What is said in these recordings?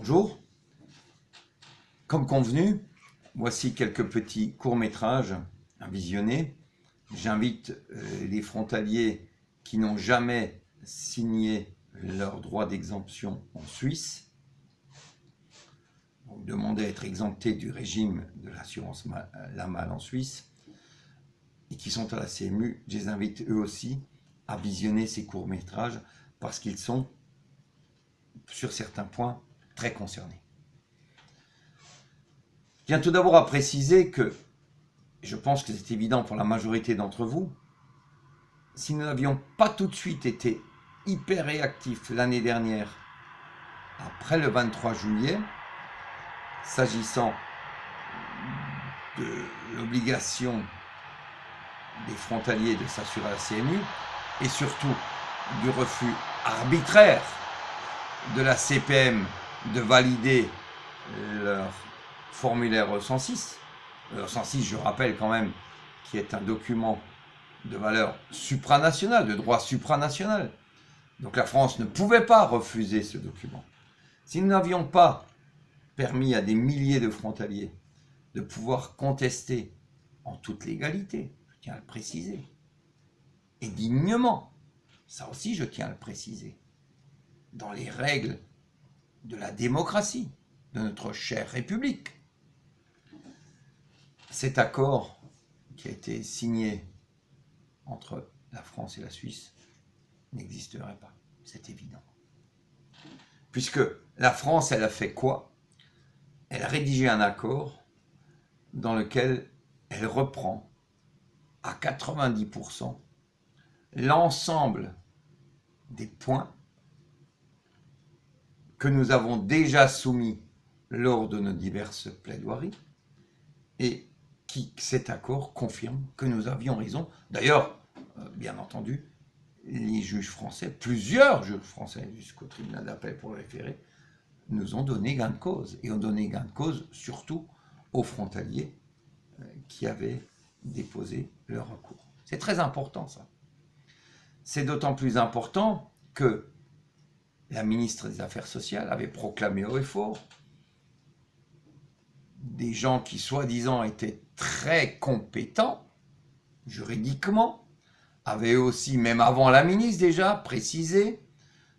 Bonjour, comme convenu, voici quelques petits courts-métrages à visionner. J'invite les frontaliers qui n'ont jamais signé leur droit d'exemption en Suisse, donc demander à être exemptés du régime de l'assurance LAMAL en Suisse, et qui sont à la CMU, je les invite eux aussi à visionner ces courts-métrages parce qu'ils sont, sur certains points, très concernés. Je tiens tout d'abord à préciser que, je pense que c'est évident pour la majorité d'entre vous, si nous n'avions pas tout de suite été hyper réactifs l'année dernière, après le 23 juillet, s'agissant de l'obligation des frontaliers de s'assurer à la CMU, et surtout du refus arbitraire de la CPM de valider leur formulaire 106. Le 106, je rappelle quand même, qui est un document de valeur supranationale, de droit supranational. Donc la France ne pouvait pas refuser ce document. Si nous n'avions pas permis à des milliers de frontaliers de pouvoir contester en toute légalité, je tiens à le préciser, et dignement, ça aussi je tiens à le préciser, dans les règles de la démocratie, de notre chère République. Cet accord qui a été signé entre la France et la Suisse n'existerait pas, c'est évident. Puisque la France, elle a fait quoi? Elle a rédigé un accord dans lequel elle reprend à 90% l'ensemble des points que nous avons déjà soumis lors de nos diverses plaidoiries et cet accord confirme que nous avions raison. D'ailleurs, bien entendu, les juges français, plusieurs juges français jusqu'au tribunal d'appel pour le référé, nous ont donné gain de cause. Et ont donné gain de cause surtout aux frontaliers qui avaient déposé leur recours. C'est très important ça. C'est d'autant plus important que la ministre des Affaires sociales avait proclamé haut et fort des gens qui soi-disant étaient très compétents juridiquement, avaient aussi, même avant la ministre déjà, précisé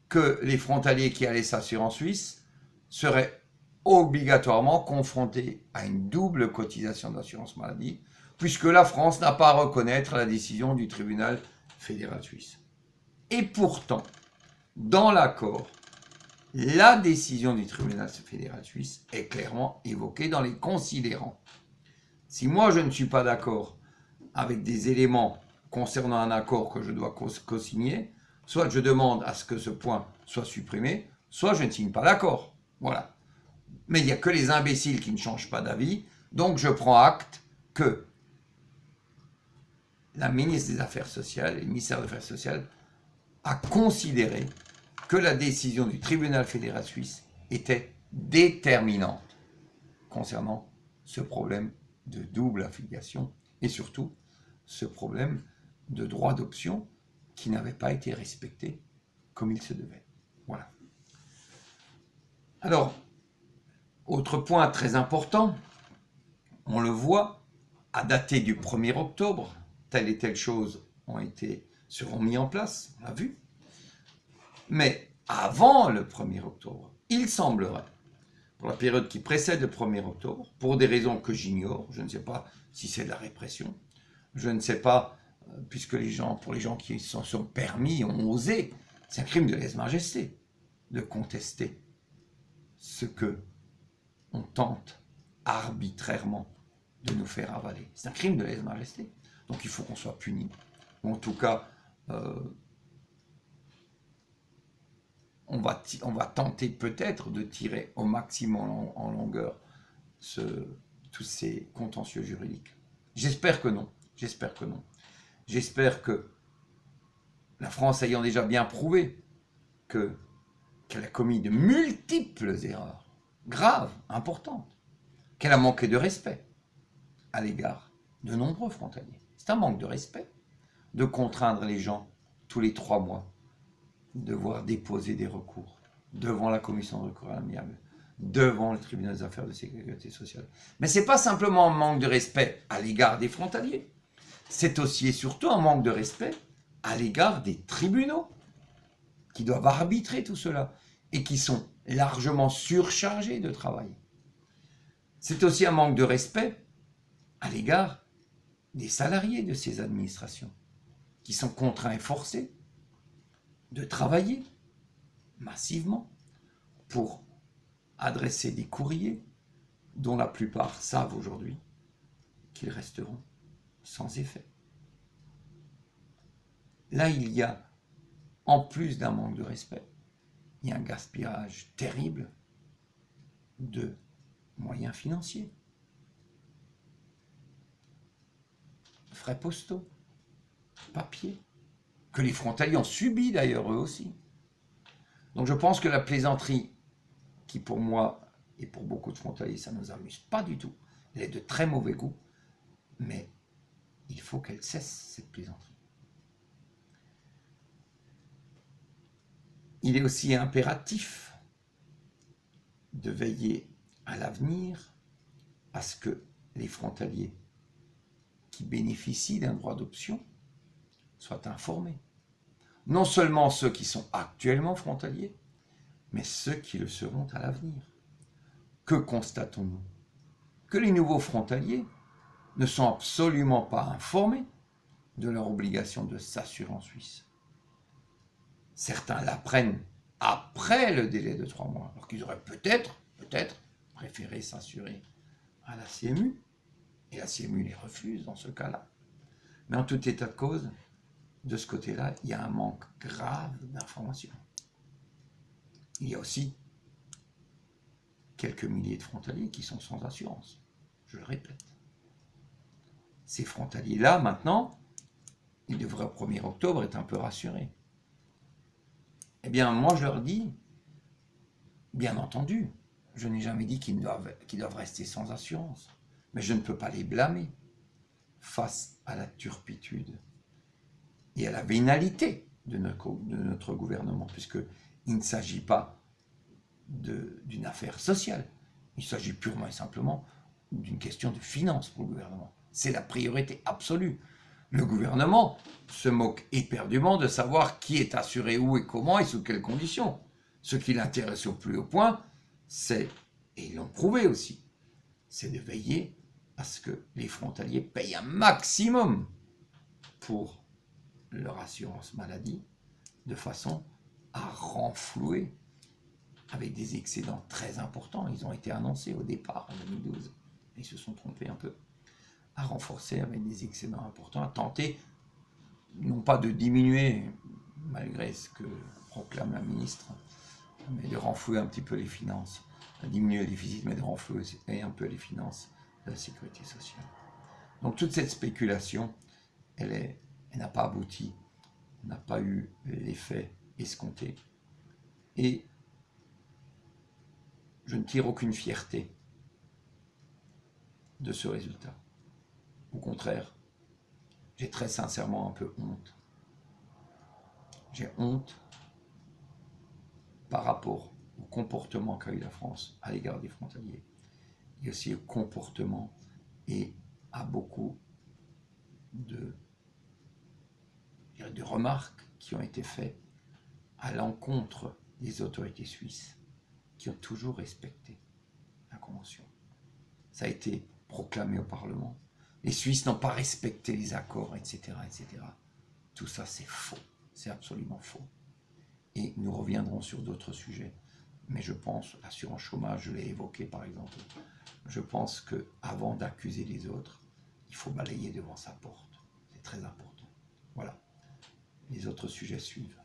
que les frontaliers qui allaient s'assurer en Suisse seraient obligatoirement confrontés à une double cotisation d'assurance maladie, puisque la France n'a pas à reconnaître la décision du tribunal fédéral suisse. Et pourtant, dans l'accord, la décision du tribunal fédéral suisse est clairement évoquée dans les considérants. Si moi je ne suis pas d'accord avec des éléments concernant un accord que je dois co-signer, soit je demande à ce que ce point soit supprimé, soit je ne signe pas l'accord. Voilà. Mais il n'y a que les imbéciles qui ne changent pas d'avis, donc je prends acte que la ministre des Affaires sociales et le ministère des Affaires sociales a considéré que la décision du tribunal fédéral suisse était déterminante concernant ce problème de double affiliation et surtout ce problème de droit d'option qui n'avait pas été respecté comme il se devait. Voilà. Alors, autre point très important, on le voit, à dater du 1er octobre, telle et telle chose seront mis en place, on l'a vu. Mais avant le 1er octobre, il semblerait, pour la période qui précède le 1er octobre, pour des raisons que j'ignore, je ne sais pas si c'est de la répression, je ne sais pas, puisque pour les gens qui s'en sont permis, ont osé, c'est un crime de lèse-majesté de contester ce que on tente arbitrairement de nous faire avaler. C'est un crime de lèse-majesté. Donc il faut qu'on soit puni. Ou en tout cas, on va tenter peut-être de tirer au maximum en longueur tous ces contentieux juridiques. J'espère que non. J'espère que non. J'espère que la France ayant déjà bien prouvé qu'elle a commis de multiples erreurs, graves, importantes, qu'elle a manqué de respect à l'égard de nombreux frontaliers. C'est un manque de respect de contraindre les gens tous les 3 mois, devoir déposer des recours devant la commission de recours amiable, devant le tribunal des affaires de sécurité sociale. Mais ce n'est pas simplement un manque de respect à l'égard des frontaliers, c'est aussi et surtout un manque de respect à l'égard des tribunaux qui doivent arbitrer tout cela et qui sont largement surchargés de travail. C'est aussi un manque de respect à l'égard des salariés de ces administrations qui sont contraints et forcés de travailler massivement pour adresser des courriers dont la plupart savent aujourd'hui qu'ils resteront sans effet. Là, il y a, en plus d'un manque de respect, il y a un gaspillage terrible de moyens financiers, frais postaux, papier, que les frontaliers ont subi d'ailleurs eux aussi. Donc je pense que la plaisanterie, qui pour moi et pour beaucoup de frontaliers, ça ne nous amuse pas du tout, elle est de très mauvais goût, mais il faut qu'elle cesse, cette plaisanterie. Il est aussi impératif de veiller à l'avenir à ce que les frontaliers qui bénéficient d'un droit d'option soient informés. Non seulement ceux qui sont actuellement frontaliers, mais ceux qui le seront à l'avenir. Que constatons-nous? Que les nouveaux frontaliers ne sont absolument pas informés de leur obligation de s'assurer en Suisse. Certains l'apprennent après le délai de 3 mois, alors qu'ils auraient peut-être préféré s'assurer à la CMU, et la CMU les refuse dans ce cas-là. Mais en tout état de cause, de ce côté-là, il y a un manque grave d'informations. Il y a aussi quelques milliers de frontaliers qui sont sans assurance, je le répète. Ces frontaliers-là, maintenant, ils devraient au 1er octobre être un peu rassurés. Eh bien, moi, je leur dis, bien entendu, je n'ai jamais dit qu'ils doivent rester sans assurance, mais je ne peux pas les blâmer face à la turpitude et à la vénalité de notre gouvernement, puisqu'il ne s'agit pas d'une affaire sociale, il s'agit purement et simplement d'une question de finances pour le gouvernement. C'est la priorité absolue. Le gouvernement se moque éperdument de savoir qui est assuré où et comment et sous quelles conditions. Ce qui l'intéresse au plus haut point, c'est, et ils l'ont prouvé aussi, c'est de veiller à ce que les frontaliers payent un maximum pour leur assurance maladie, de façon à renflouer avec des excédents très importants. Ils ont été annoncés au départ en 2012, et ils se sont trompés un peu, à renforcer avec des excédents importants, à tenter, non pas de diminuer, malgré ce que proclame la ministre, mais de renflouer un petit peu les finances, à diminuer le déficit, mais de renflouer un peu les finances de la sécurité sociale. Donc toute cette spéculation, elle n'a pas abouti, n'a pas eu l'effet escompté. Et je ne tire aucune fierté de ce résultat. Au contraire, j'ai très sincèrement un peu honte. J'ai honte par rapport au comportement qu'a eu la France à l'égard des frontaliers, et aussi au comportement et à beaucoup de remarques qui ont été faites à l'encontre des autorités suisses qui ont toujours respecté la Convention. Ça a été proclamé au Parlement. Les Suisses n'ont pas respecté les accords, etc., etc. Tout ça, c'est faux. C'est absolument faux. Et nous reviendrons sur d'autres sujets. Mais je pense, l'assurance chômage, je l'ai évoqué par exemple, je pense qu'avant d'accuser les autres, il faut balayer devant sa porte. C'est très important. Voilà. Les autres sujets suivent.